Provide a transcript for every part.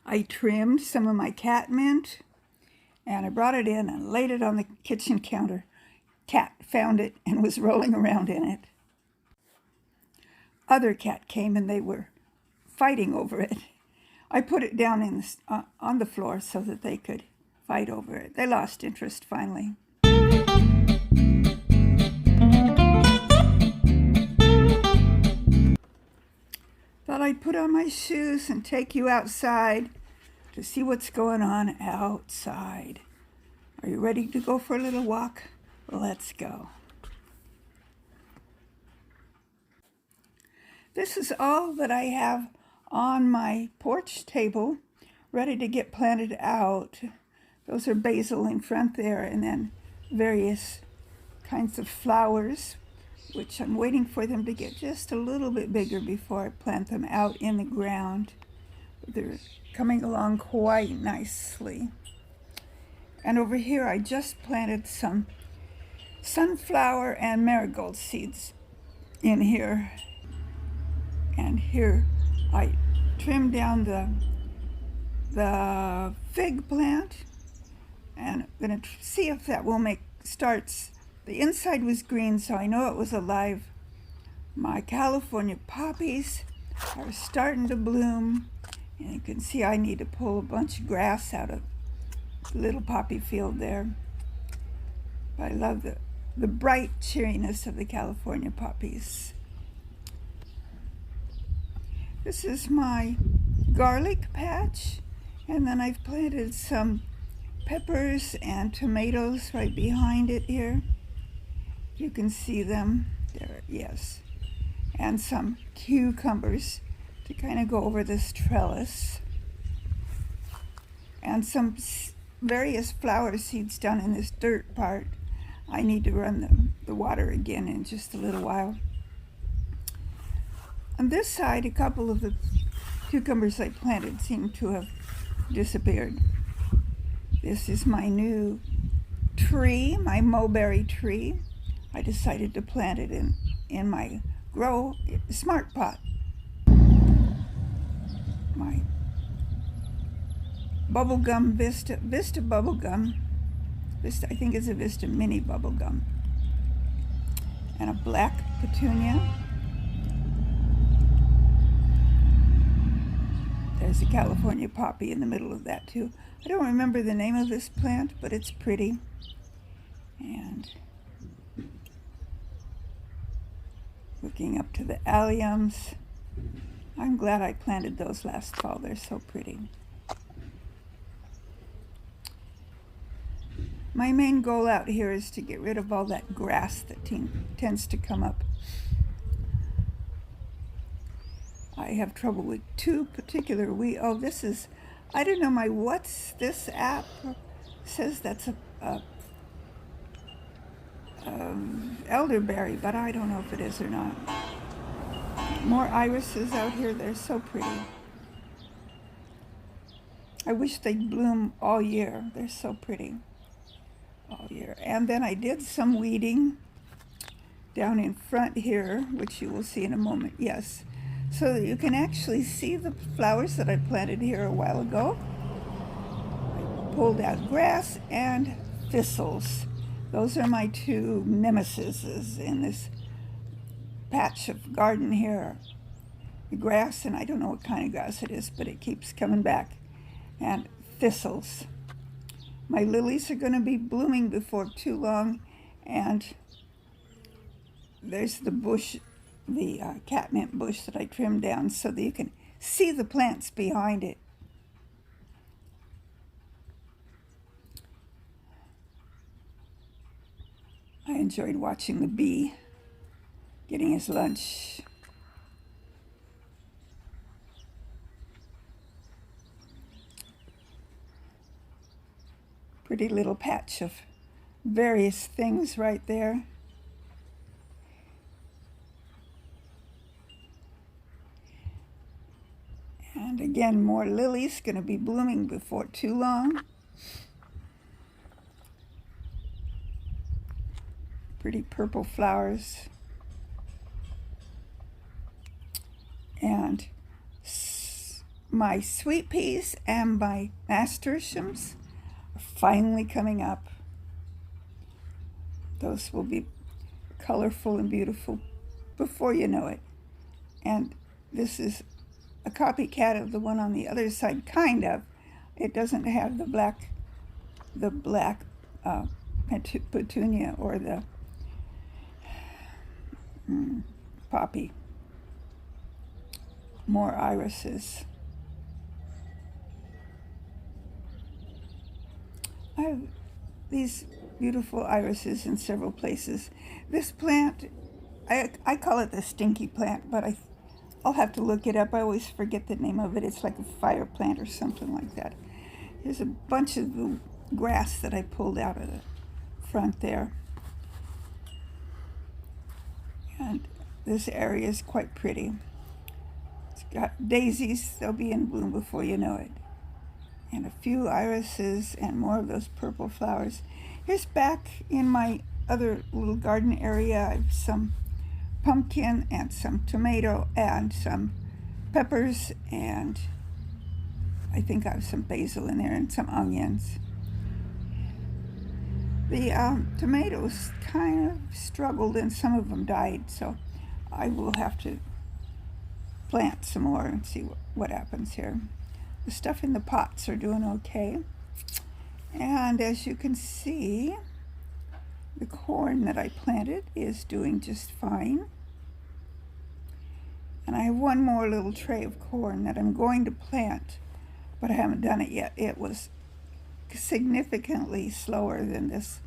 I trimmed some of my catmint, and I brought it in and laid it on the kitchen counter. Cat found it and was rolling around in it. Other cat came and they were fighting over it. I put it down on the floor so that they could fight over it. They lost interest finally. Thought I'd put on my shoes and take you outside to see what's going on outside. Are you ready to go for a little walk? Let's go. This is all that I have on my porch table, ready to get planted out. Those are basil in front there, and then various kinds of flowers, which I'm waiting for them to get just a little bit bigger before I plant them out in the ground. They're coming along quite nicely. And over here I just planted some sunflower and marigold seeds in here. And here I trimmed down the fig plant, and I'm going to see if that will starts. The inside was green, so I know it was alive. My California poppies are starting to bloom, and you can see I need to pull a bunch of grass out of the little poppy field there. But I love the bright cheeriness of the California poppies. This is my garlic patch, and then I've planted some peppers and tomatoes right behind it here. You can see them there, yes. And some cucumbers to kind of go over this trellis. And some various flower seeds down in this dirt part. I need to run the water again in just a little while. On this side, a couple of the cucumbers I planted seem to have disappeared. This is my new tree, my mulberry tree. I decided to plant it in my smart pot. My bubblegum Vista bubblegum. Vista, I think it's a Vista mini bubblegum. And a black petunia. There's a California poppy in the middle of that too. I don't remember the name of this plant, but it's pretty. And looking up to the alliums. I'm glad I planted those last fall. They're so pretty. My main goal out here is to get rid of all that grass that tends to come up. I have trouble with two particular weeds. Oh, this is, I don't know, what's this app says that's a elderberry, but I don't know if it is or not. More irises out here. They're so pretty. I wish they'd bloom all year. They're so pretty all year. And then I did some weeding down in front here, which you will see in a moment. Yes. So that you can actually see the flowers that I planted here a while ago. I pulled out grass and thistles. Those are my two nemesises in this patch of garden here. The grass, and I don't know what kind of grass it is, but it keeps coming back. And thistles. My lilies are going to be blooming before too long, and there's the bush, the catmint bush that I trimmed down so that you can see the plants behind it. I enjoyed watching the bee getting his lunch. Pretty little patch of various things right there. And again, more lilies going to be blooming before too long. Pretty purple flowers. And my sweet peas and my nasturtiums are finally coming up. Those will be colorful and beautiful before you know it. And this is a copycat of the one on the other side, kind of. It doesn't have the black petunia or the poppy. More irises. I have these beautiful irises in several places. This plant, I call it the Stinky Plant, but I'll have to look it up. I always forget the name of it. It's like a fire plant or something like that. There's a bunch of the grass that I pulled out of the front there. And this area is quite pretty. It's got daisies. They'll be in bloom before you know it. And a few irises and more of those purple flowers. Here's back in my other little garden area. I have some pumpkin and some tomato and some peppers, and I think I have some basil in there and some onions. The tomatoes kind of struggled and some of them died, so I will have to plant some more and see what happens here. The stuff in the pots are doing okay. And as you can see, the corn that I planted is doing just fine. And I have one more little tray of corn that I'm going to plant, but I haven't done it yet. It was significantly slower than this,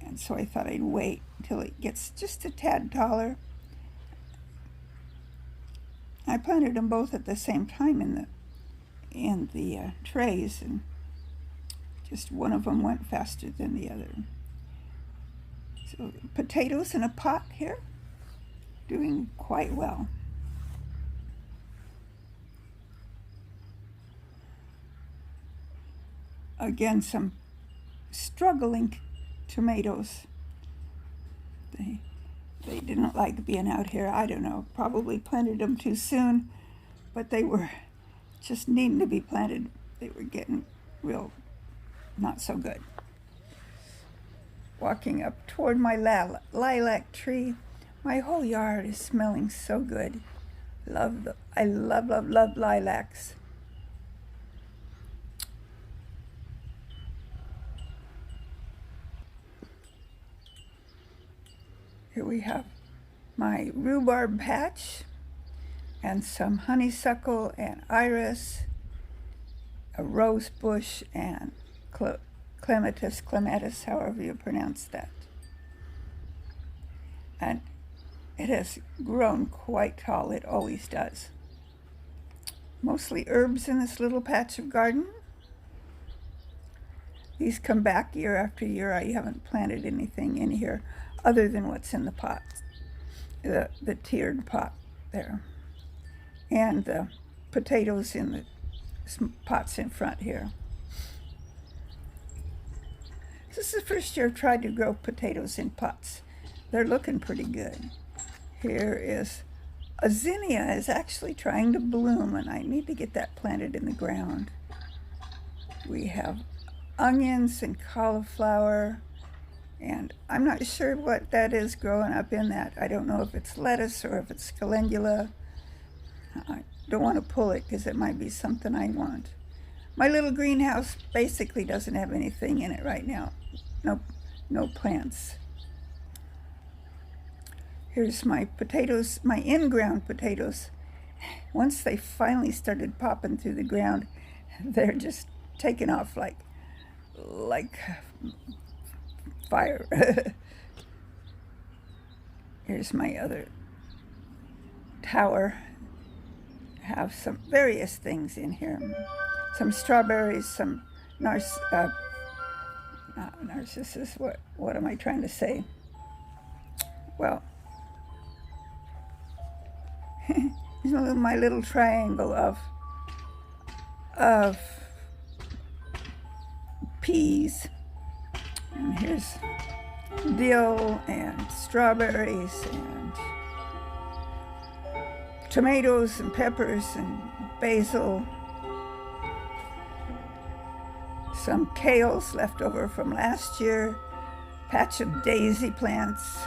and so I thought I'd wait until it gets just a tad taller. I planted them both at the same time in the trays, and just one of them went faster than the other. So potatoes in a pot here, doing quite well. Again, some struggling tomatoes. They didn't like being out here. I don't know, probably planted them too soon, but they were just needing to be planted. They were getting real not so good. Walking up toward my lilac tree. My whole yard is smelling so good. I love lilacs. Here we have my rhubarb patch and some honeysuckle and iris, a rose bush, and clematis, however you pronounce that. And it has grown quite tall. It always does. Mostly herbs in this little patch of garden. These come back year after year. I haven't planted anything in here other than what's in the pot, the tiered pot there, and the potatoes in the pots in front here. This is the first year I've tried to grow potatoes in pots. They're looking pretty good. Here is a zinnia is actually trying to bloom, and I need to get that planted in the ground. We have onions and cauliflower, and I'm not sure what that is growing up in that. I don't know if it's lettuce or if it's calendula. I don't want to pull it because it might be something I want. My little greenhouse basically doesn't have anything in it right now. No plants. Here's my potatoes, my in-ground potatoes. Once they finally started popping through the ground, they're just taking off like fire. Here's my other tower. I have some various things in here. Some strawberries, some not narcissus, what am I trying to say? Well, here's my little triangle of peas. And here's dill and strawberries and tomatoes and peppers and basil, some kales left over from last year, patch of daisy plants,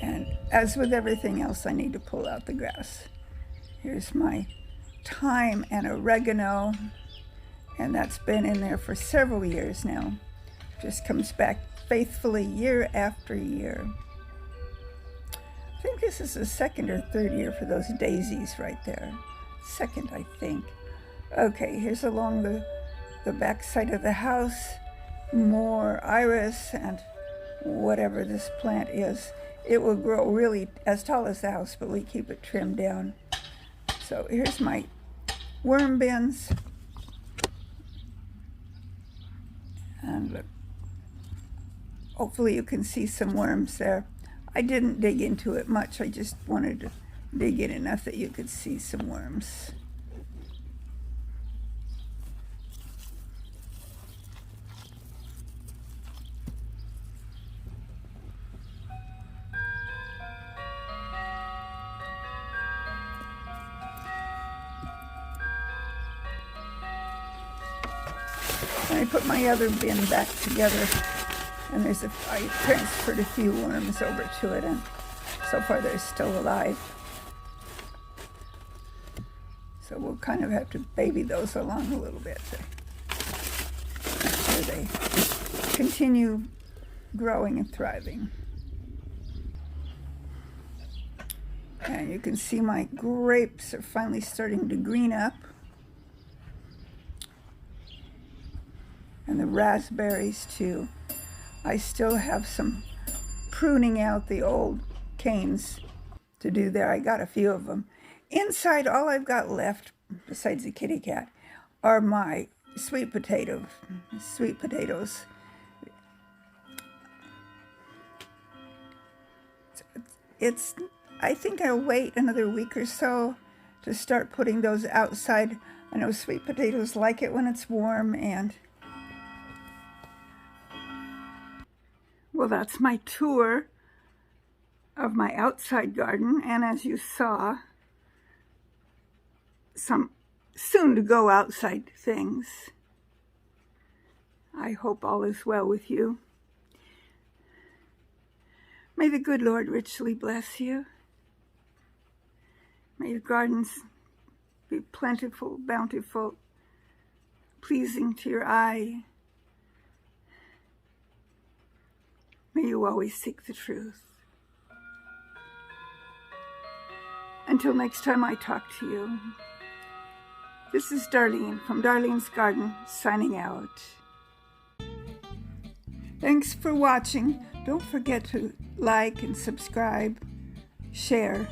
and as with everything else, I need to pull out the grass. Here's my thyme and oregano, and that's been in there for several years now. Just comes back faithfully year after year. I think this is the second or third year for those daisies right there. Second, I think. Okay, here's along the back side of the house, more iris and whatever this plant is. It will grow really as tall as the house, but we keep it trimmed down. So here's my worm bins. And look, hopefully you can see some worms there. I didn't dig into it much. I just wanted to dig in enough that you could see some worms. I put my other bin back together, and I transferred a few worms over to it, and so far they're still alive. So we'll kind of have to baby those along a little bit to make sure they continue growing and thriving. And you can see my grapes are finally starting to green up. And the raspberries too. I still have some pruning out the old canes to do there. I got a few of them. Inside, all I've got left, besides the kitty cat, are my sweet potatoes. I think I'll wait another week or so to start putting those outside. I know sweet potatoes like it when it's warm, and well, that's my tour of my outside garden, and as you saw, some soon-to-go outside things. I hope all is well with you. May the good Lord richly bless you. May your gardens be plentiful, bountiful, pleasing to your eye. May you always seek the truth. Until next time I talk to you, this is Darlene from Darlene's Garden, signing out. Thanks for watching. Don't forget to like and subscribe, share.